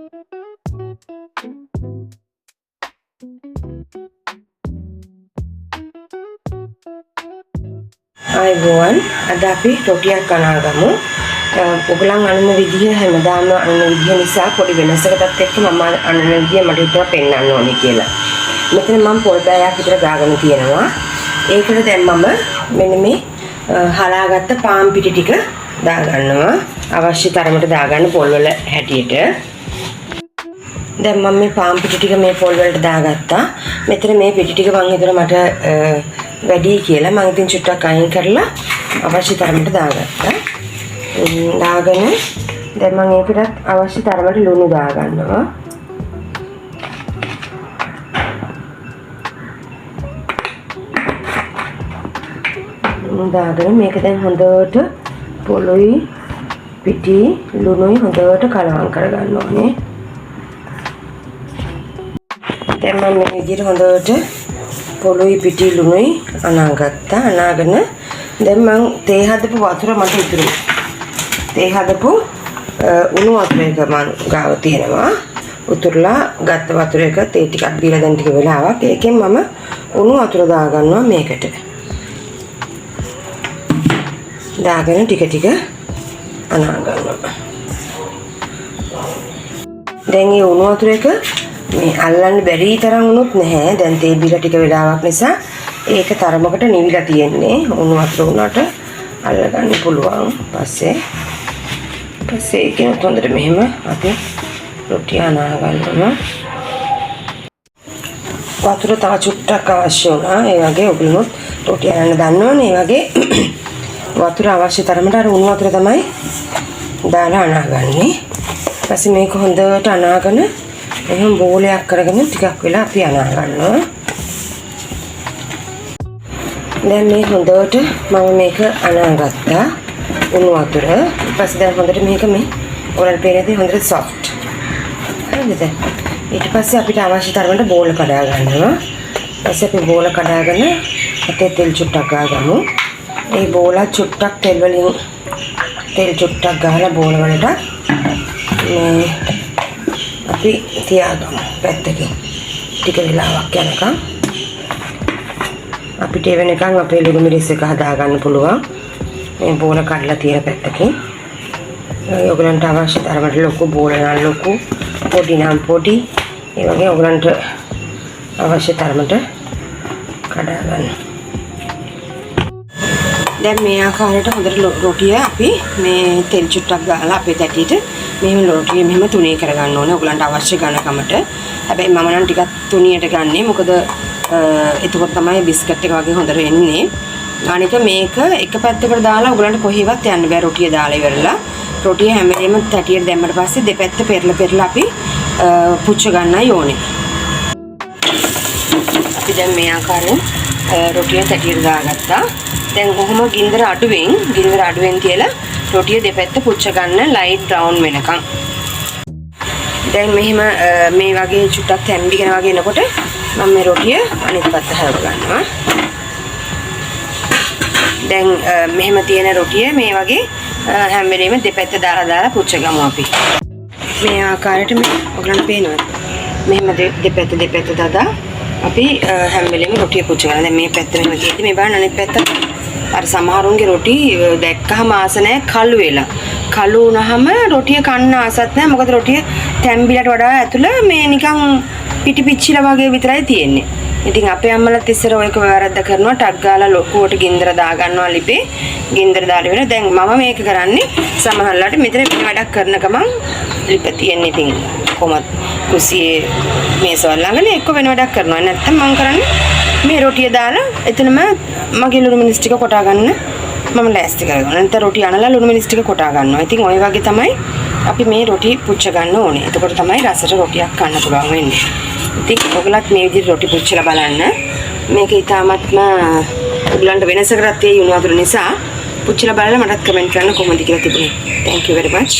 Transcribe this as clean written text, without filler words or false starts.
අයිබෝවන් අද අපි රොටියක් කනගමු. ඔයගලන් අනුන විදිය හැමදාම අනුන විදිය නිසා පොඩි වෙනසකටත් එක්ක මම අනුන විදිය මට හිතුවා පෙන්වන්න ඕනේ කියලා. මෙතන මම පොල් බෑයක් විතර ගාගෙන තියෙනවා. ඒකට දැන් මම මෙන්න මේ හලාගත්ත පාන් පිටි ටික දාගන්නවා. අවශ්‍ය තරමට දාගන්න පොල් වල හැටියට. දැන් මම මේ පාන් පිටි ටික මේ පොල් වලට දාගත්තා. මෙතන මේ පිටි ටික මම හිතුවා මට වැඩි කියලා මම ඉතින් චුට්ටක් අයින් කරලා අවශ්‍ය තරමට දාගත්තා. දාගෙන දැන් මම ඒකටත් අවශ්‍ය තරමට ලුණු දාගන්නවා. ලුණු දාගෙන මේක දැන් හොඳට පොළොයි පිටි ලුණුයි හොඳට කලවම් කරගන්න ඕනේ. දැන් මම මේ විදිහට හොඳට පොළොයි පිටි ලුණුයි අනාගත්තා. අනාගෙන දැන් මම තේ හදපු වතුර මට ඉතුරුයි. තේ හදපු උණු වතුර එක මම ගාව තියෙනවා. උතුරලා ගත්ත වතුර එක තේ ටිකක් දීලා දැන් ටික වෙලාවක් ඒකෙන් මම උණු වතුර දාගන්නවා මේකට. දාගෙන ටික ටික අනාගන්නවා. දැන් මේ උණු වතුර එක මේ අල්ලන්න බැරි තරම් වුණොත් නැහැ. දැන් තේ බීලා ටික වෙලාවක් නිසා ඒක තරමකට නිවිලා තියෙන්නේ. උණු වතුර උනට අල්ලගන්න පුළුවන්. පස්සේ ඒකෙන් හොඳට මෙහෙම අපි රොටිය අනා ගන්නවා. වතුර තව චුට්ටක් අවශ්‍ය වුණා. ඒ වගේ ඔයගොල්ලොත් රොටිය අනන්න දන්නවනේ. ඒ වගේ වතුර අවශ්‍ය තරමට අර උණු වතුර තමයි දාලා අනාගන්නේ. ඊපස්සේ මේක හොඳට අනාගෙන එහෙනම් බෝලයක් කරගෙන ටිකක් වෙලා අපි අනා ගන්නවා. දැන් මේ හොඳට මම මේක අනාගත්තා උණු වතුර. ඊපස්සේ දැන් හොඳට මේක මේ ඔයාලට පේනදී හොඳට සොෆ්ට්. හරිද? ඊට පස්සේ අපිට අවශ්‍ය තරමට බෝල කඩා ගන්නවා. ඊපස්සේ අපි බෝල කඩාගෙන අතේ තෙල් චුට්ටක් ගාගමු. ඒ බෝල චුට්ටක් තෙල් චුට්ටක් ගහලා බෝල වලට මේ අපි තියාගමු පැත්තකින් ටික වෙලාවක් යනකම්. අපිට එවනකම් අපේ ලුණු මිරිස් එක හදා ගන්න පුළුවන්. මේ බෝල කඩලා තියෙන පැත්තකින්. ඔයගලන්ට අවශ්‍ය තරමට ලොකු බෝල නම් ලොකු, පොඩි නම් පොඩි. ඒ වගේ ඔයගලන්ට අවශ්‍ය තරමට කඩා ගන්න. දැන් මේ ආකාරයට හොඳට රොටිය අපි මේ තෙල් චුට්ටක් ගාලා අපේ තැටියට මෙහෙම රොටිය මෙහෙම තුනේ කරගන්න ඕනේ. ඔයගලන්ට අවශ්‍ය ඝනකමට. හැබැයි මම නම් ටිකක් තුනියට ගන්නෙ. මොකද එතකොට තමයි බිස්කට් එක වගේ හොඳට එන්නේ. අනික මේක එක පැත්තකට දාලා ඔයගලන්ට කොහෙවත් යන්න බෑ රොටිය දාලා ඉවරලා. රොටිය හැම වෙලේම තැටියට දැම්මට පස්සේ දෙපැත්ත පෙරලා අපි පුච්ච ගන්නයි ඕනේ. අපි දැන් මේ ආකාරයෙන් රොටිය තැටියට දාගත්තා. දැන් කොහොම ගින්දර අඩුවෙන් තියලා රොටිය දෙපැත්ත පුච්ච ගන්න ලයිට් බ්‍රවුන් වෙනකන්. දැන් මෙහෙම මේ වගේ චුට්ටක් තැම්බිගෙන වගේ එනකොට මම මේ රොටිය අනිත් පැත්ත හැව ගන්නවා. දැන් මෙහෙම තියෙන රොටිය මේ වගේ හැම වෙලේම දෙපැත්ත දාලා පුච්ච ගමු අපි. මේ ආකාරයට මේ ඔයගලන්ට පේනවද? මෙහෙම දෙපැත්ත දාලා අපි හැම වෙලේම රොටිය පුච්ච ගන්නවා. දැන් මේ පැත්ත මෙහෙම තියෙද්දි මේ බලන්න අනිත් පැත්ත අර සමහරුන්ගේ රොටි දැක්කහම ආස නැහැ කළු වෙලා. කළු වුණාම රොටිය කන්න ආසත් නැහැ. මොකද රොටිය තැම්බිලට වඩා ඇතුළ මේ නිකන් පිටිපිච්චිලා වගේ විතරයි තියෙන්නේ. ඉතින් අපේ අම්මලාත් ඉස්සර ඔයක වැරද්ද කරනවා. ටක් ගාලා ලොකුවට ගින්දර දා ගන්නවා ලිපේ. ගින්දර දාලා වෙන දැන් මම මේක කරන්නේ සමහරලාට මෙතන වෙන වැඩක් කරන ගමන් ලිප තියෙන්නේ ඉතින් කොහොමද කුසියේ මේසවල් ළඟනේ එක්ක වෙන වැඩක් කරනවා. නැත්තම් මම කරන්නේ මේ රොටිය දාලා එතනම මගේ ලුණු මිරිස් ටික කොටා ගන්න මම ලෑස්ති කරගන්නවා. නැත්නම් රොටි අනලා ලුණු මිරිස් ටික කොටා ගන්නවා. ඉතින් ওই වගේ තමයි අපි මේ රොටි පුච්ච ගන්න ඕනේ. එතකොට තමයි රසට රොටියක් කන්න පුළුවන් වෙන්නේ. ඉතින් ඔයගලත් මේ විදිහට රොටි පුච්චලා බලන්න. මේක ඊටාත්ම ඔයගලන්ට වෙනසකටත් ඒ උණු වතුර නිසා පුච්චලා බලලා මටත් කමෙන්ට් කරන්න කොහොමද කියලා තිබුණේ. Thank you very much.